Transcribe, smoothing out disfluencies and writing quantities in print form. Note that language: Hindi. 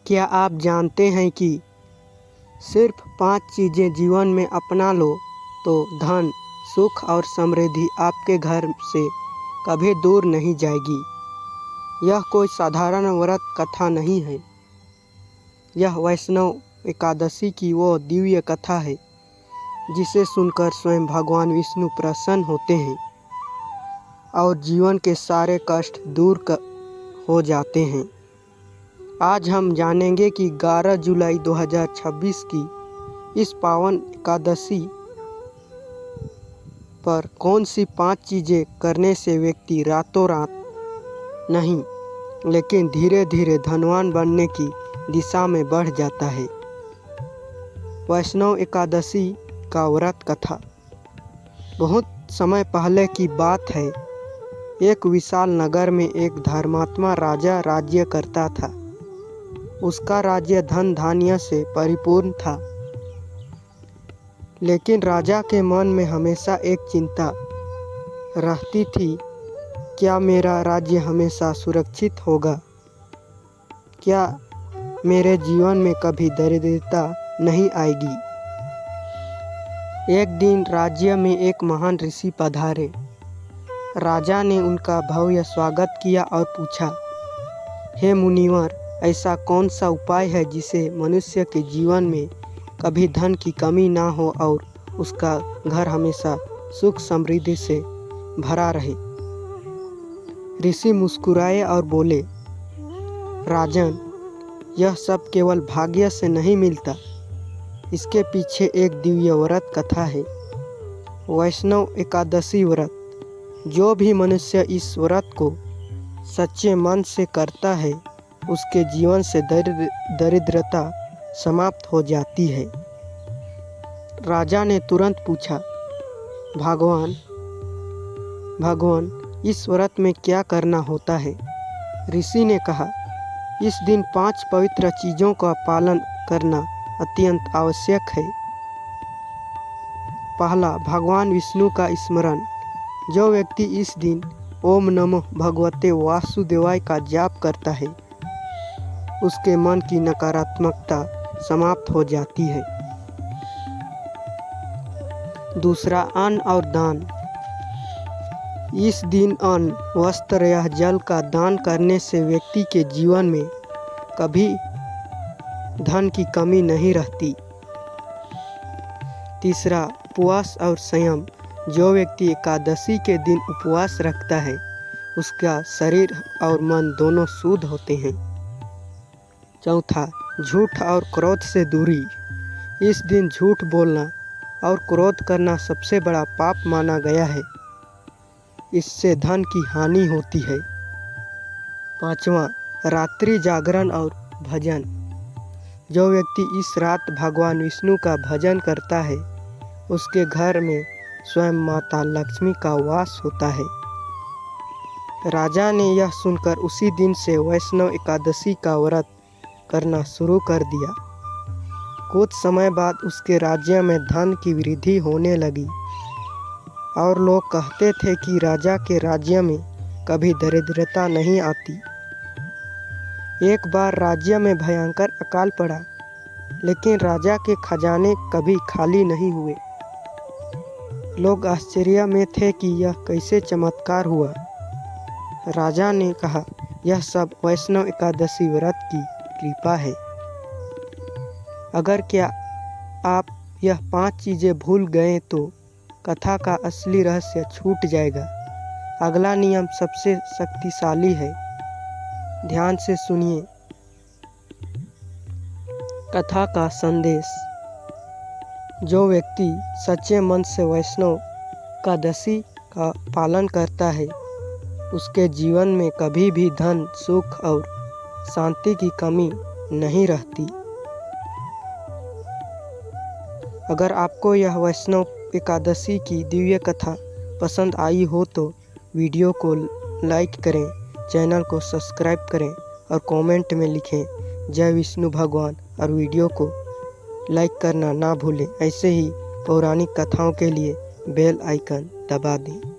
क्या आप जानते हैं कि सिर्फ 5 चीज़ें जीवन में अपना लो तो धन, सुख और समृद्धि आपके घर से कभी दूर नहीं जाएगी। यह कोई साधारण व्रत कथा नहीं है। यह वैष्णव एकादशी की वो दिव्य कथा है जिसे सुनकर स्वयं भगवान विष्णु प्रसन्न होते हैं और जीवन के सारे कष्ट दूर हो जाते हैं। आज हम जानेंगे कि 11 जुलाई 2026 की इस पावन एकादशी पर कौन सी 5 चीज़ें करने से व्यक्ति रातों रात नहीं लेकिन धीरे धीरे धनवान बनने की दिशा में बढ़ जाता है। वैष्णव एकादशी का व्रत कथा। बहुत समय पहले की बात है। एक विशाल नगर में एक धर्मात्मा राजा राज्य करता था। उसका राज्य धन धान्य से परिपूर्ण था, लेकिन राजा के मन में हमेशा एक चिंता रहती थी, क्या मेरा राज्य हमेशा सुरक्षित होगा? क्या मेरे जीवन में कभी दरिद्रता नहीं आएगी? एक दिन राज्य में एक महान ऋषि पधारे। राजा ने उनका भव्य स्वागत किया और पूछा, हे मुनिवर, ऐसा कौन सा उपाय है जिसे मनुष्य के जीवन में कभी धन की कमी ना हो और उसका घर हमेशा सुख समृद्धि से भरा रहे? ऋषि मुस्कुराए और बोले, राजन, यह सब केवल भाग्य से नहीं मिलता। इसके पीछे एक दिव्य व्रत कथा है, वैष्णव एकादशी व्रत। जो भी मनुष्य इस व्रत को सच्चे मन से करता है उसके जीवन से दरिद्रता समाप्त हो जाती है। राजा ने तुरंत पूछा, भगवान, इस व्रत में क्या करना होता है? ऋषि ने कहा, इस दिन 5 पवित्र चीज़ों का पालन करना अत्यंत आवश्यक है। पहला, भगवान विष्णु का स्मरण। जो व्यक्ति इस दिन ओम नमो भगवते वासुदेवाय का जाप करता है उसके मन की नकारात्मकता समाप्त हो जाती है। दूसरा, अन्न और दान। इस दिन अन्न, वस्त्र या जल का दान करने से व्यक्ति के जीवन में कभी धन की कमी नहीं रहती। तीसरा, उपवास और संयम। जो व्यक्ति एकादशी के दिन उपवास रखता है उसका शरीर और मन दोनों शुद्ध होते हैं। चौथा, झूठ और क्रोध से दूरी। इस दिन झूठ बोलना और क्रोध करना सबसे बड़ा पाप माना गया है। इससे धन की हानि होती है। पांचवा, रात्रि जागरण और भजन। जो व्यक्ति इस रात भगवान विष्णु का भजन करता है उसके घर में स्वयं माता लक्ष्मी का वास होता है। राजा ने यह सुनकर उसी दिन से वैष्णव एकादशी का व्रत करना शुरू कर दिया। कुछ समय बाद उसके राज्य में धन की वृद्धि होने लगी और लोग कहते थे कि राजा के राज्य में कभी दरिद्रता नहीं आती। एक बार राज्य में भयंकर अकाल पड़ा, लेकिन राजा के खजाने कभी खाली नहीं हुए। लोग आश्चर्य में थे कि यह कैसे चमत्कार हुआ। राजा ने कहा, यह सब वैष्णव एकादशी व्रत की कृपा है। अगर क्या आप यह 5 चीज़ें भूल गए तो कथा का असली रहस्य छूट जाएगा। अगला नियम सबसे शक्तिशाली है, ध्यान से सुनिए। कथा का संदेश। जो व्यक्ति सच्चे मन से वैष्णव एकादशी का पालन करता है उसके जीवन में कभी भी धन, सुख और शांति की कमी नहीं रहती। अगर आपको यह वैष्णव एकादशी की दिव्य कथा पसंद आई हो तो वीडियो को लाइक करें, चैनल को सब्सक्राइब करें और कमेंट में लिखें जय विष्णु भगवान और वीडियो को लाइक करना ना भूलें। ऐसे ही पौराणिक कथाओं के लिए बेल आइकन दबा दें।